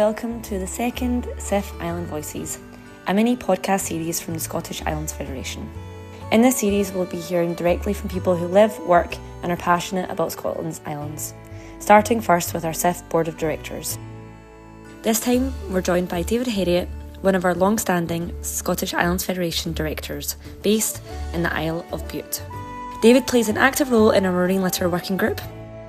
welcome to the second SIF Island Voices, a mini podcast series from the Scottish Islands Federation. In this series, we'll be hearing directly from people who live, work and are passionate about Scotland's islands, starting first with our SIF Board of Directors. This time, we're joined by David Herriot, one of our long-standing Scottish Islands Federation directors, based in the Isle of Bute. David plays an active role in our marine litter working group,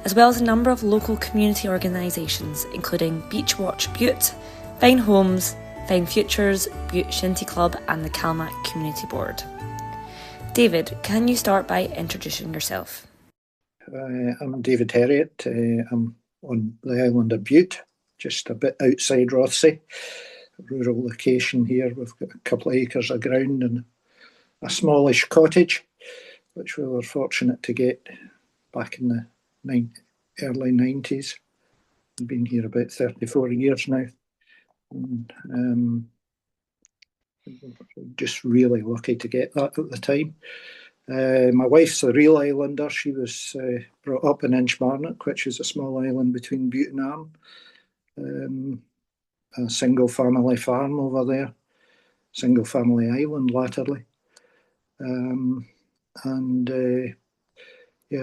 as well as a number of local community organisations, including Beach Watch Bute, Fine Homes, Fine Futures, Bute Shinty Club and the Calmac Community Board. David, can you start by introducing yourself? I'm David Herriot. I'm on the island of Bute, just a bit outside Rothesay, a rural location here. We've got a couple of acres of ground and a smallish cottage, which we were fortunate to get back in the early 90s. I've been here about 34 years now. And, just really lucky to get that at the time. My wife's a real islander. She was brought up in Inchmarnock, which is a small island between Bute and Arran. A single family farm over there, single family island latterly.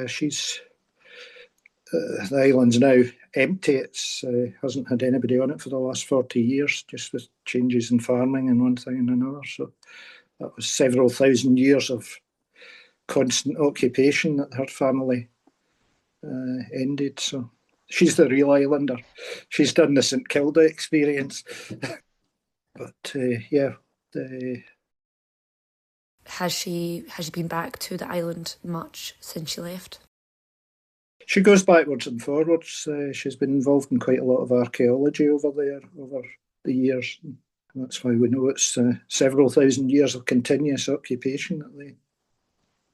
She's the island's now empty. It's hasn't had anybody on it for the last 40 years, just with changes in farming and one thing and another. So that was several thousand years of constant occupation that her family ended. So she's the real islander. She's done the St Kilda experience. But Has she been back to the island much since she left? She goes backwards and forwards. She's been involved in quite a lot of archaeology over there over the years. And that's why we know it's several thousand years of continuous occupation that they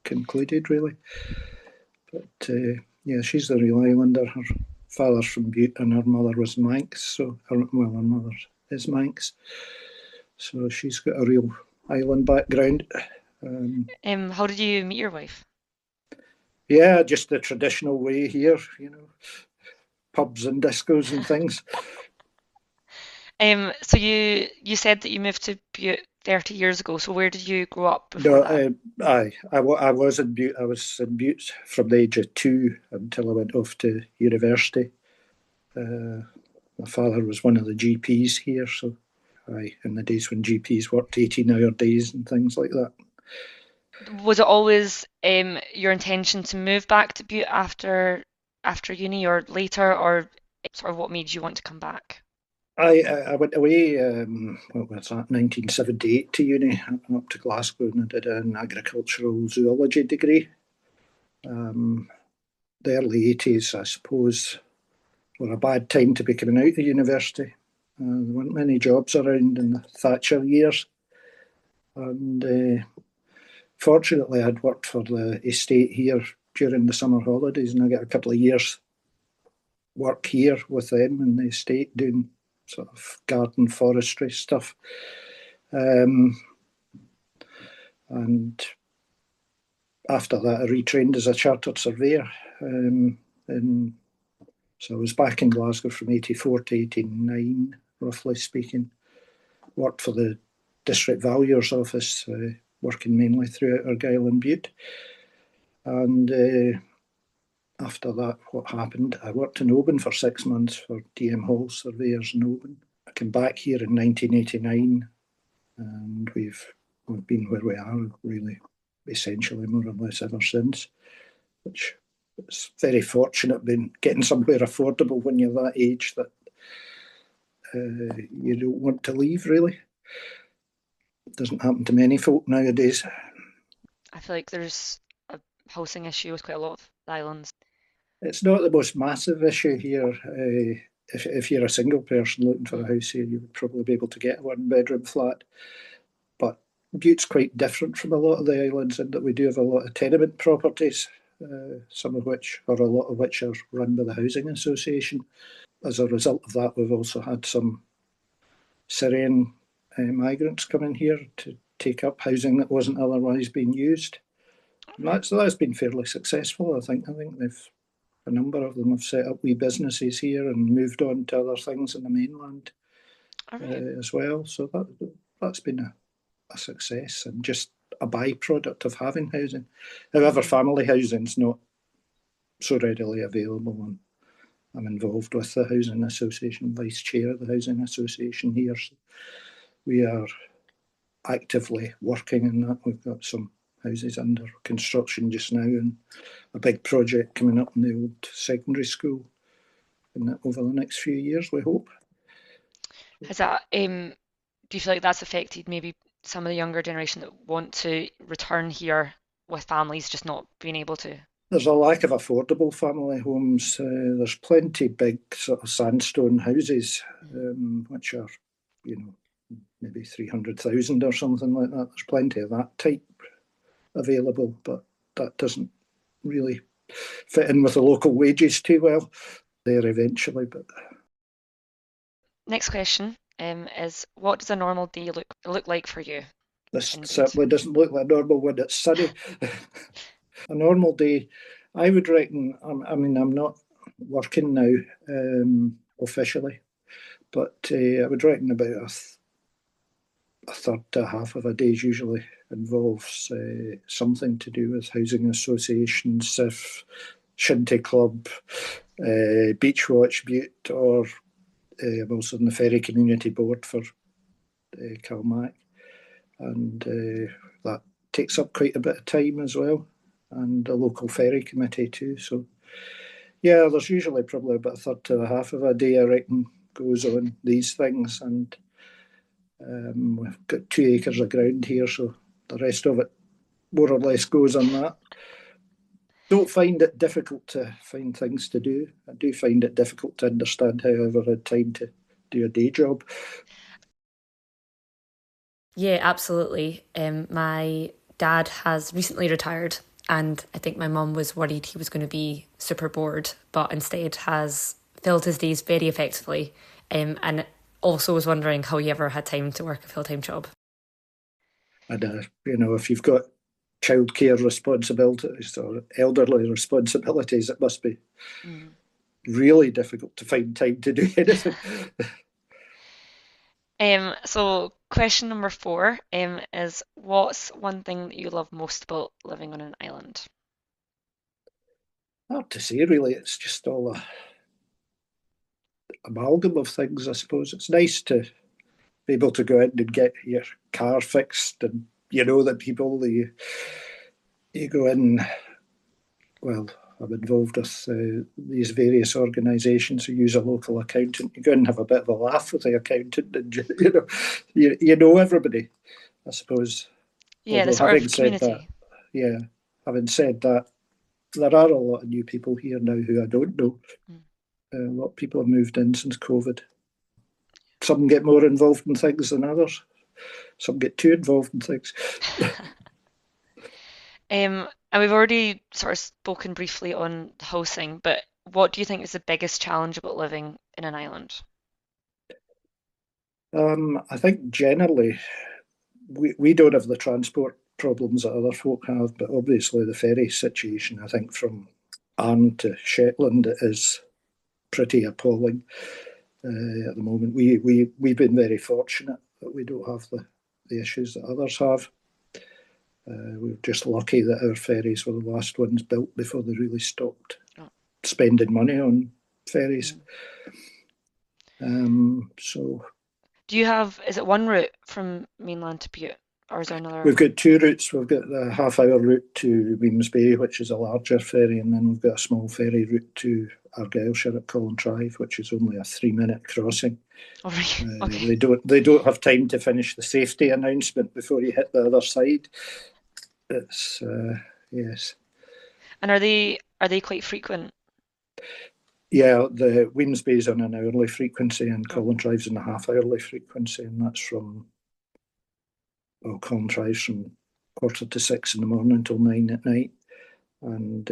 concluded, really. But she's the real islander. Her father's from Bute and her mother was Manx. So, her mother is Manx. So she's got a real island background. How did you meet your wife? Yeah, just the traditional way here, pubs and discos and things. So you said that you moved to Bute 30 years ago. So where did you grow up before that? I was in Bute. I was in Bute from the age of 2 until I went off to university. My father was one of the GPs here, so in the days when GPs worked 18-hour days and things like that. Was it always your intention to move back to Bute after uni or later, or sort of what made you want to come back? I went away, 1978 to uni. I went up to Glasgow and I did an agricultural zoology degree. The early 80s, I suppose, were a bad time to be coming out of university. There weren't many jobs around in the Thatcher years. And fortunately, I'd worked for the estate here during the summer holidays, and I got a couple of years' work here with them in the estate doing sort of garden forestry stuff. And after that, I retrained as a chartered surveyor. So I was back in Glasgow from 84 to 89, roughly speaking. Worked for the District Valuer's Office, working mainly throughout Argyll and Bute. And after that, what happened? I worked in Oban for 6 months for DM Hall surveyors in Oban. I came back here in 1989, and we've been where we are, really, essentially more or less ever since. Which is very fortunate, been getting somewhere affordable when you're that age that you don't want to leave, really. It doesn't happen to many folk nowadays. I feel like there's a housing issue with quite a lot of islands. It's not the most massive issue here. If you're a single person looking for a house here, you would probably be able to get a one-bedroom flat. But Bute's quite different from a lot of the islands in that we do have a lot of tenement properties, some of which, or a lot of which, are run by the Housing Association. As a result of that, we've also had some Syrian migrants coming here to take up housing that wasn't otherwise being used. And that's been fairly successful, I think. A number of them have set up wee businesses here and moved on to other things in the mainland. as well. So that's been a success and just a byproduct of having housing. However, family housing's not so readily available, and I'm involved with the Housing Association, Vice Chair of the Housing Association here. So we are actively working in that. We've got some houses under construction just now and a big project coming up in the old secondary school over the next few years, we hope. Has that, do you feel like that's affected maybe some of the younger generation that want to return here with families just not being able to? There's a lack of affordable family homes. There's plenty big sort of sandstone houses, which are, maybe 300,000 or something like that. There's plenty of that type available, but that doesn't really fit in with the local wages too well there eventually. But next question is, what does a normal day look like for you? This certainly doesn't look like a normal one. It's sunny. A normal day, I would reckon, I'm not working now officially, but I would reckon about a third to a half of a day usually involves something to do with housing associations, SIF, Shinty Club, Beachwatch Bute, or I'm also on the Ferry Community Board for Calmac, and that takes up quite a bit of time as well, and a local ferry committee too. So yeah, there's usually probably about a third to a half of a day, I reckon, goes on these things, and we've got 2 acres of ground here, so the rest of it more or less goes on that. Don't find it difficult to find things to do. I do find it difficult to understand how I've ever had time to do a day job. Yeah, absolutely. My dad has recently retired, and I think my mum was worried he was going to be super bored, but instead has filled his days very effectively, and also was wondering how he ever had time to work a full-time job. And, if you've got childcare responsibilities or elderly responsibilities, it must be really difficult to find time to do anything. So question number 4 is, what's one thing that you love most about living on an island? Hard to say, really. It's just all a amalgam of things, I suppose. It's nice to be able to go in and get your car fixed, and that people, you go in, well, I'm involved with these various organisations who use a local accountant. You go and have a bit of a laugh with the accountant, and you know everybody, I suppose. Yeah, the sort of community. Having said that, there are a lot of new people here now who I don't know. A lot of people have moved in since COVID. Some get more involved in things than others. Some get too involved in things. And we've already sort of spoken briefly on housing, but what do you think is the biggest challenge about living in an island? I think generally we don't have the transport problems that other folk have, but obviously the ferry situation, I think from Arn to Shetland, is pretty appalling at the moment. We've been very fortunate that we don't have the issues that others have. We're just lucky that our ferries were the last ones built before they really stopped spending money on ferries. So, do you have, is it one route from mainland to Bute, or is there another? We've got 2 routes. We've got the half-hour route to Weems Bay, which is a larger ferry, and then we've got a small ferry route to Argyllshire at Collintrive, which is only a 3-minute crossing. Oh, right. Okay. They don't have time to finish the safety announcement before you hit the other side. It's yes. And are they quite frequent? Yeah, the Weems Bay is on an hourly frequency, and Collintrive's on a half-hourly frequency, and that's from Collintrive's from 5:45 in the morning till 9 at night, and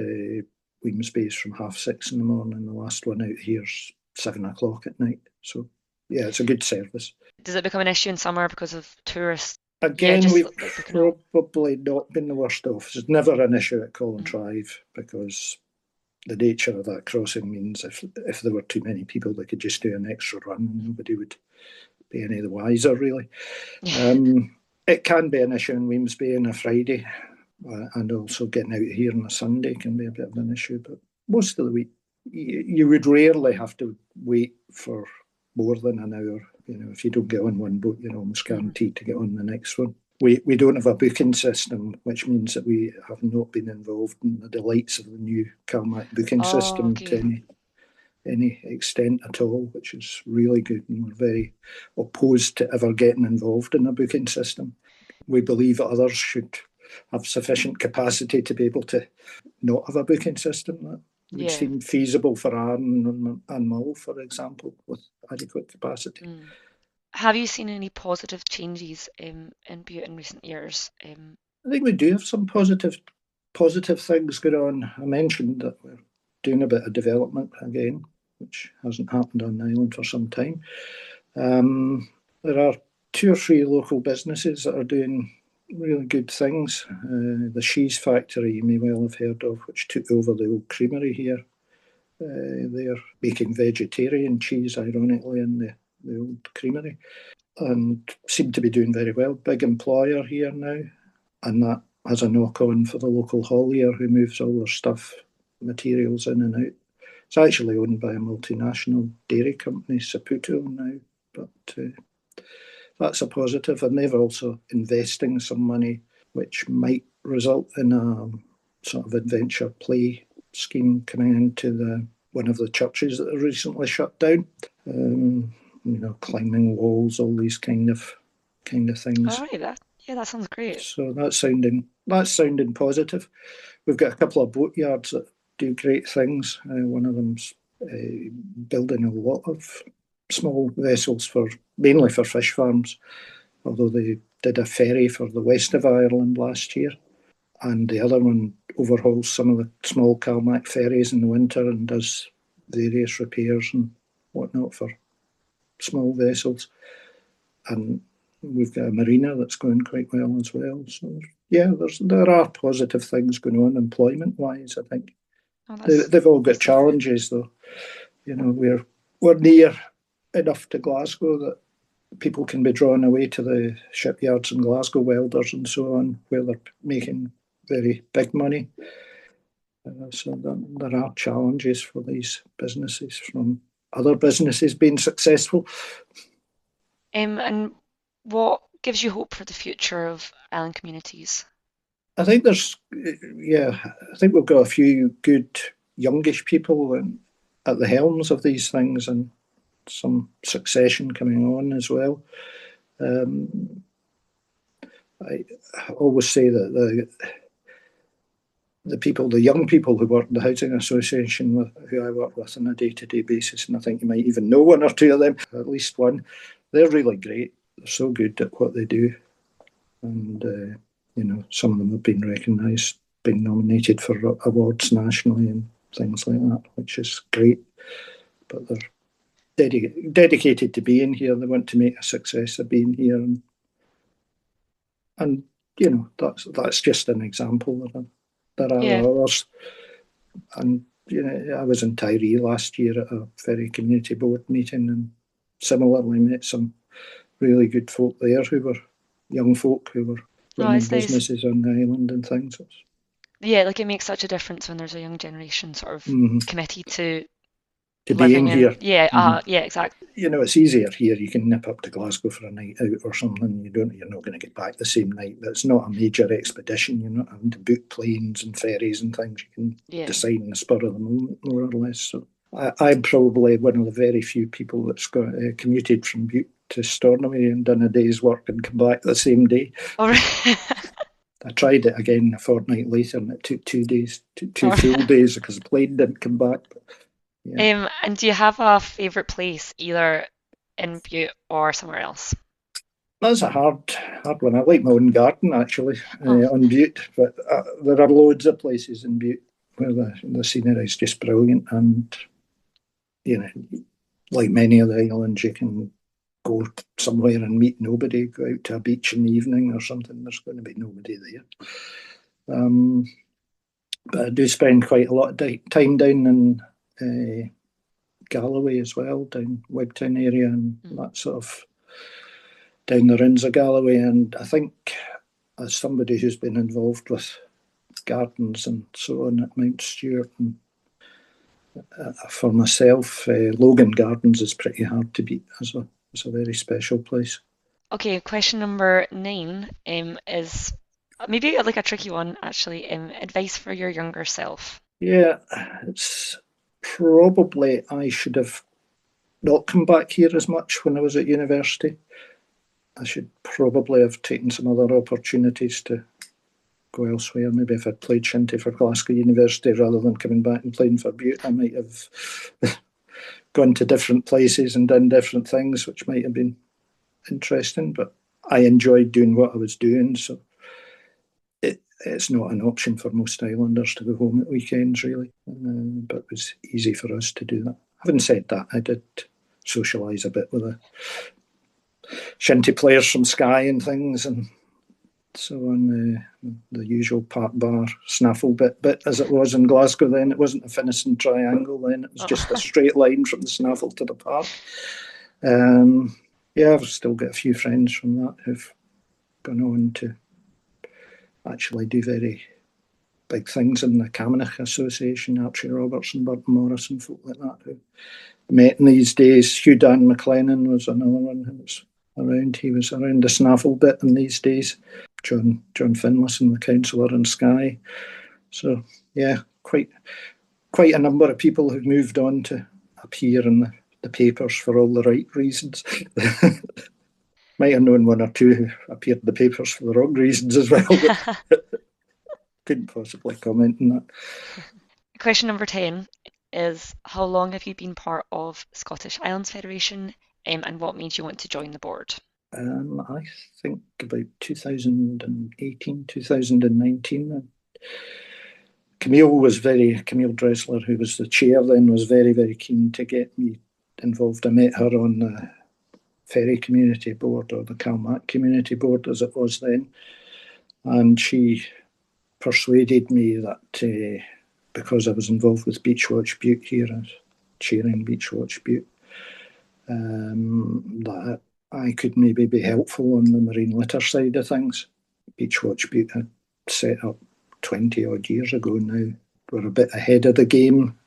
Weems Bay is from 6:30 in the morning. The last one out here's 7 o'clock at night. So yeah, it's a good service. Does it become an issue in summer because of tourists? Again, we've probably not been the worst off. It's never an issue at Collintrive because the nature of that crossing means if there were too many people, they could just do an extra run and nobody would be any the wiser, really. It can be an issue in Wemyss on a Friday, and also getting out here on a Sunday can be a bit of an issue. But most of the week, you would rarely have to wait for more than an hour. If you don't get on one boat, you're almost guaranteed to get on the next one. We don't have a booking system, which means that we have not been involved in the delights of the new Calmac booking system to any extent at all, which is really good, and we're very opposed to ever getting involved in a booking system. We believe others should have sufficient capacity to be able to not have a booking system. That would seem feasible for Arran and Mull, for example, with adequate capacity. Have you seen any positive changes in Bute in recent years? I think we do have some positive things going on. I mentioned that we're doing a bit of development again, which hasn't happened on the island for some time. There are 2 or 3 local businesses that are doing really good things. The cheese factory you may well have heard of, which took over the old creamery here. They're making vegetarian cheese, ironically, in the old creamery, and seem to be doing very well. Big employer here now, and that has a knock-on for the local haulier who moves all their stuff, materials in and out. It's actually owned by a multinational dairy company, Saputo, now, but that's a positive. And they're also investing some money, which might result in a sort of adventure play scheme coming into one of the churches that are recently shut down. Climbing walls, all these kind of things. All right, that sounds great. So that's sounding positive. We've got a couple of boatyards that do great things. One of them's building a lot of small vessels mainly for fish farms, although they did a ferry for the west of Ireland last year. And the other one overhauls some of the small Calmac ferries in the winter and does various repairs and whatnot for small vessels. And we've got a marina that's going quite well as well. So yeah, there are positive things going on employment-wise, I think. They've all got challenges, though. We're near enough to Glasgow that people can be drawn away to the shipyards in Glasgow, welders and so on, where they're making very big money. So there are challenges for these businesses from other businesses being successful. And what gives you hope for the future of island communities? I think we've got a few good youngish people at the helms of these things, and some succession coming on as well. I always say that the young people who work in the Housing Association, who I work with on a day-to-day basis, and I think you might even know one or two of them, at least one, they're really great. They're so good at what they do. And, some of them have been recognised, been nominated for awards nationally and things like that, which is great. But they're dedicated to being here. They want to make a success of being here. And that's just an example. There are others. And, I was in Tiree last year at a Ferry Community Board meeting, and similarly met some really good folk there who were young folk who were running businesses on the island and things. Yeah, it makes such a difference when there's a young generation sort of committed to being here. Yeah, exactly. It's easier here. You can nip up to Glasgow for a night out or something. You're not going to get back the same night. But it's not a major expedition. You're not having to book planes and ferries and things. You can decide in the spur of the moment, more or less. So I'm probably one of the very few people that's got commuted from Bute to Stornoway and done a day's work and come back the same day. All right. I tried it again a fortnight later, and it took 2 days, two full days, because the plane didn't come back. But, yeah. And do you have a favourite place, either in Bute or somewhere else? That's a hard one. I like my own garden, actually, on Bute, but there are loads of places in Bute where the scenery is just brilliant, and like many of the islands, you can go somewhere and meet nobody, go out to a beach in the evening or something, there's going to be nobody there. But I do spend quite a lot of time down in Galloway as well, down Wigtown area, and that sort of down the Runs of Galloway. And I think as somebody who's been involved with gardens and so on at Mount Stewart, and for myself, Logan Gardens is pretty hard to beat as a very special place. Okay, question number 9 is maybe like a tricky one, actually. Advice for your younger self. Yeah, it's probably I should have not come back here as much when I was at university. I should probably have taken some other opportunities to go elsewhere. Maybe if I'd played shinty for Glasgow University rather than coming back and playing for Bute, I might have gone to different places and done different things, which might have been interesting. But I enjoyed doing what I was doing, so it's not an option for most Islanders to go home at weekends, really. But it was easy for us to do that. Having said that, I did socialise a bit with the shinty players from Skye and things, and so on, the usual park bar snaffle bit as it was in Glasgow then. It wasn't a Finnisan triangle then, it was just a straight line from the snaffle to the park. Yeah, I've still got a few friends from that who've gone on to actually do very big things in the Camanachd Association, Archie Robertson, Burton Morris and folk like that who met in these days. Hugh Dan McLennan was another one who was around. He was around the snaffle bit in these days. John Finlayson, the councillor in Skye. So yeah, quite a number of people who've moved on to appear in the papers for all the right reasons. Might have known one or two who appeared in the papers for the wrong reasons as well, but couldn't possibly comment on that. Question number 10 is, how long have you been part of Scottish Islands Federation, and what made you want to join the board? I think about 2018, 2019. Camille Dressler, who was the chair then, was very, very keen to get me involved. I met her on the Ferry Community Board, or the Calmac Community Board as it was then, and she persuaded me that because I was involved with Beachwatch Bute here, as chairing Beachwatch Bute, that I could maybe be helpful on the marine litter side of things. Beachwatch Bute had set up 20 odd years ago now. We're a bit ahead of the game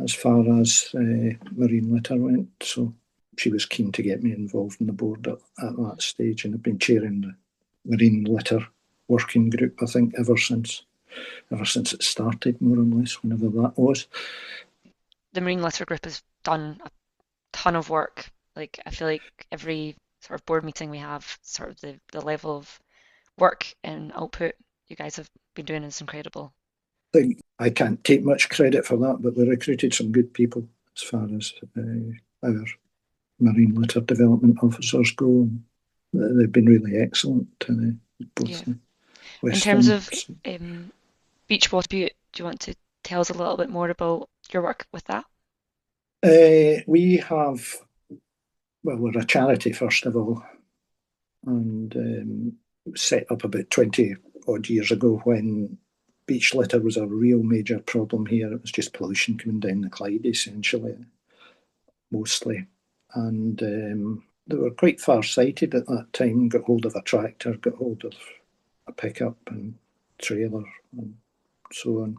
as far as marine litter went, so she was keen to get me involved in the board at that stage, and I've been chairing the marine litter working group, I think, ever since it started, more or less, whenever that was. The marine litter group has done a ton of work. Like, I feel like every sort of board meeting we have, sort of the level of work and output you guys have been doing is incredible. I can't take much credit for that, but we recruited some good people as far as our marine litter development officers go. They've been really excellent. Both in terms of Beachwatch Bute, do you want to tell us a little bit more about your work with that? We have, well, we're a charity first of all, and set up about 20 odd years ago when beach litter was a real major problem here. It was just pollution coming down the Clyde, essentially, mostly. And they were quite far-sighted at that time, got hold of a tractor, got hold of a pickup and trailer and so on,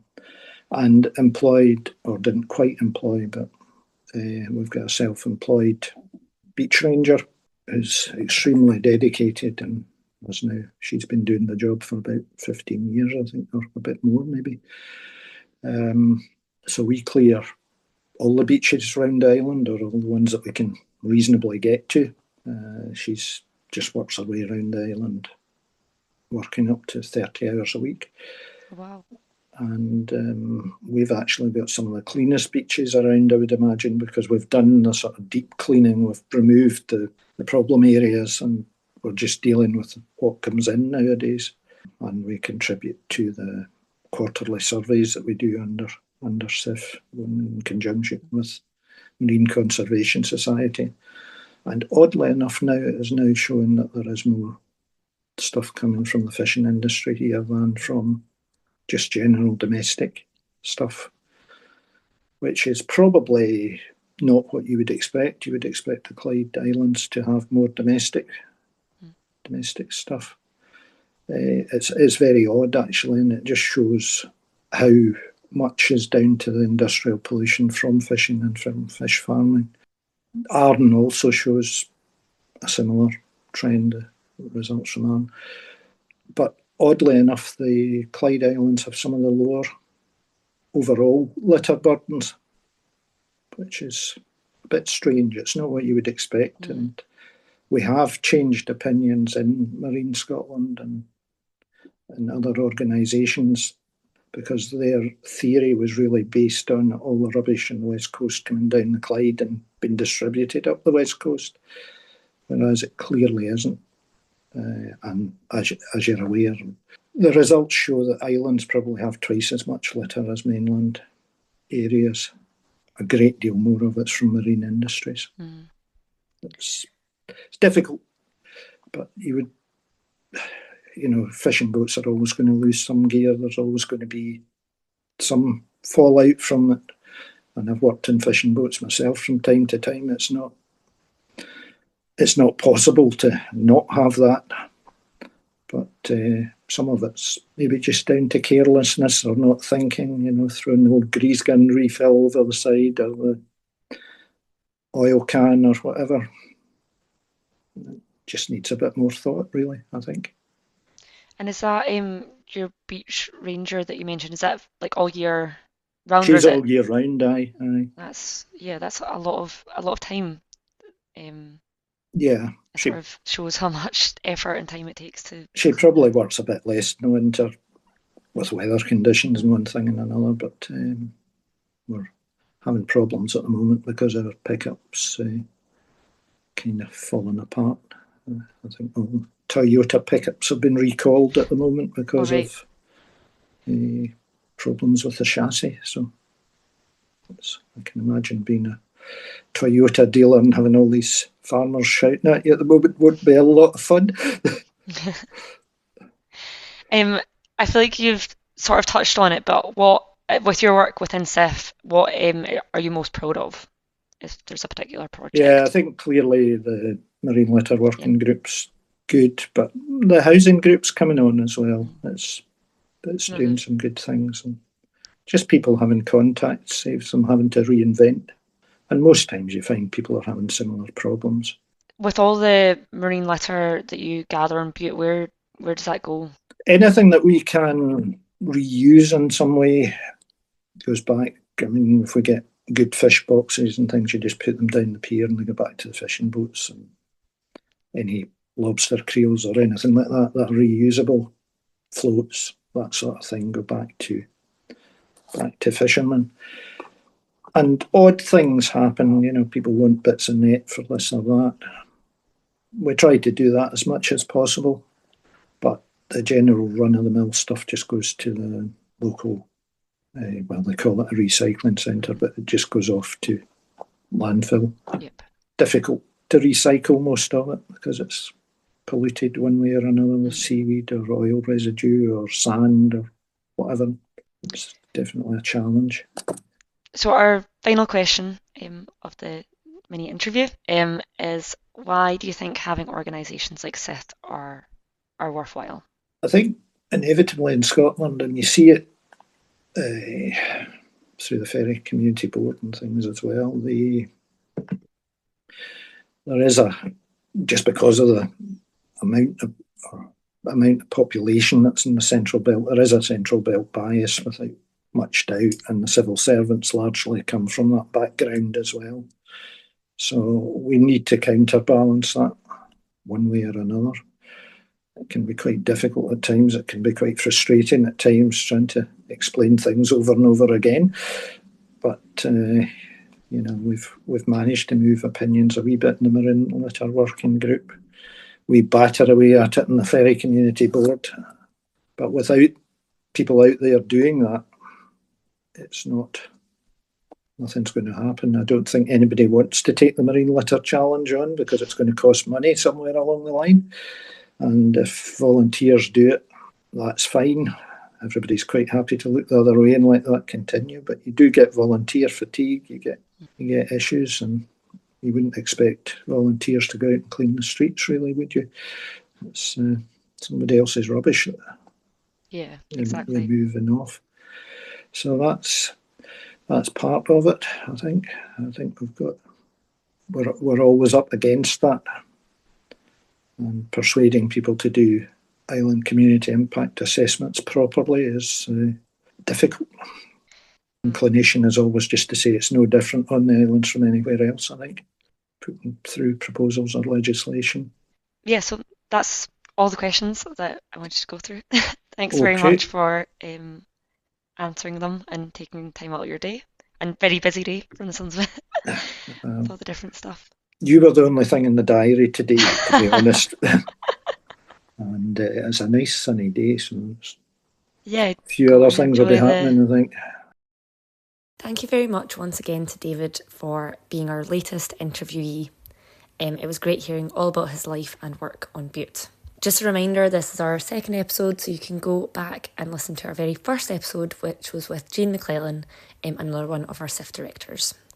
and employed, or didn't quite employ, but we've got a self-employed beach ranger who's extremely dedicated, and she's been doing the job for about 15 years, I think, or a bit more maybe. So we clear all the beaches around the island, or all the ones that we can reasonably get to. She's just works her way around the island, working up to 30 hours a week. Wow. And we've actually got some of the cleanest beaches around, I would imagine, because we've done the sort of deep cleaning. We've removed the problem areas, and we're just dealing with what comes in nowadays. And we contribute to the quarterly surveys that we do under SIF in conjunction with Marine Conservation Society. And oddly enough, now it is now showing that there is more stuff coming from the fishing industry here than from just general domestic stuff, which is probably not what you would expect. You would expect the Clyde Islands to have more domestic domestic stuff. It's very odd, actually, and it just shows how much is down to the industrial pollution from fishing and from fish farming. Arden also shows a similar trend, results from Arden. But oddly enough, the Clyde Islands have some of the lower overall litter burdens, which is a bit strange. It's not what you would expect. And we have changed opinions in Marine Scotland and other organisations, because their theory was really based on all the rubbish on the west coast coming down the Clyde and being distributed up the west coast, whereas it clearly isn't. And as you're aware, the results show that islands probably have twice as much litter as mainland areas. A great deal more of it's from marine industries. It's difficult, but fishing boats are always going to lose some gear. There's always going to be some fallout from it. And I've worked in fishing boats myself from time to time. It's not possible to not have that. But some of it's maybe just down to carelessness or not thinking, throwing the old grease gun refill over the side or the oil can or whatever. It just needs a bit more thought, really, I think. And is that your beach ranger that you mentioned? Is that like all year round? She's all year round, aye. That's a lot of time. Yeah, it sort of shows how much effort and time it takes to. She probably works a bit less in the winter with weather conditions and one thing and another, but we're having problems at the moment because our pickups kind of falling apart. I think all Toyota pickups have been recalled at the moment because of problems with the chassis. So I can imagine being a Toyota dealer and having all these farmers shouting at you at the moment would be a lot of fun. I feel like you've sort of touched on it, but what, with your work within SIF, what are you most proud of? If there's a particular project. Yeah, I think clearly the Marine Litter Working Group's good, but the housing group's coming on as well. It's doing some good things, and just people having contact saves them having to reinvent. And most times you find people are having similar problems. With all the marine litter that you gather in Bute, where does that go? Anything that we can reuse in some way goes back. I mean, if we get good fish boxes and things, you just put them down the pier and they go back to the fishing boats. And any lobster creels or anything like that are reusable, floats, that sort of thing, go back to fishermen. And odd things happen, people want bits of net for this or that. We try to do that as much as possible, but the general run-of-the-mill stuff just goes to the local, they call it a recycling centre, but it just goes off to landfill. Yep. Difficult to recycle most of it because it's polluted one way or another with seaweed or oil residue or sand or whatever. It's definitely a challenge. So our final question of the mini interview is, why do you think having organisations like SIF are worthwhile? I think inevitably in Scotland, and you see it through the Ferry Community Board and things as well, there is just because of the amount of population that's in the Central Belt, there is a Central Belt bias without much doubt, and the civil servants largely come from that background as well. So we need to counterbalance that one way or another. It can be quite difficult at times. It can be quite frustrating at times trying to explain things over and over again. But we've managed to move opinions a wee bit in the Marine Litter Working Group. We batter away at it in the Ferry Community Board, but without people out there doing that, nothing's going to happen. I don't think anybody wants to take the Marine Litter Challenge on because it's going to cost money somewhere along the line. And if volunteers do it, that's fine. Everybody's quite happy to look the other way and let that continue. But you do get volunteer fatigue, you get issues, and you wouldn't expect volunteers to go out and clean the streets, really, would you? It's somebody else's rubbish that Yeah, you're exactly. moving off. So that's part of it. I think we're always up against that, and persuading people to do island community impact assessments properly is difficult. Inclination is always just to say it's no different on the islands from anywhere else, I think, putting through proposals or legislation. Yeah, so that's all the questions that I wanted to go through. Thanks very Okay. much for answering them and taking time out of your day. And very busy day from the sounds of it, with all the different stuff. You were the only thing in the diary today, to be honest. And it's a nice sunny day, so Yeah, a few go other and things will be enjoy happening, I think. Thank you very much once again to David for being our latest interviewee. It was great hearing all about his life and work on Bute. Just a reminder, this is our second episode, so you can go back and listen to our very first episode, which was with Jane McClellan, another one of our SIF directors.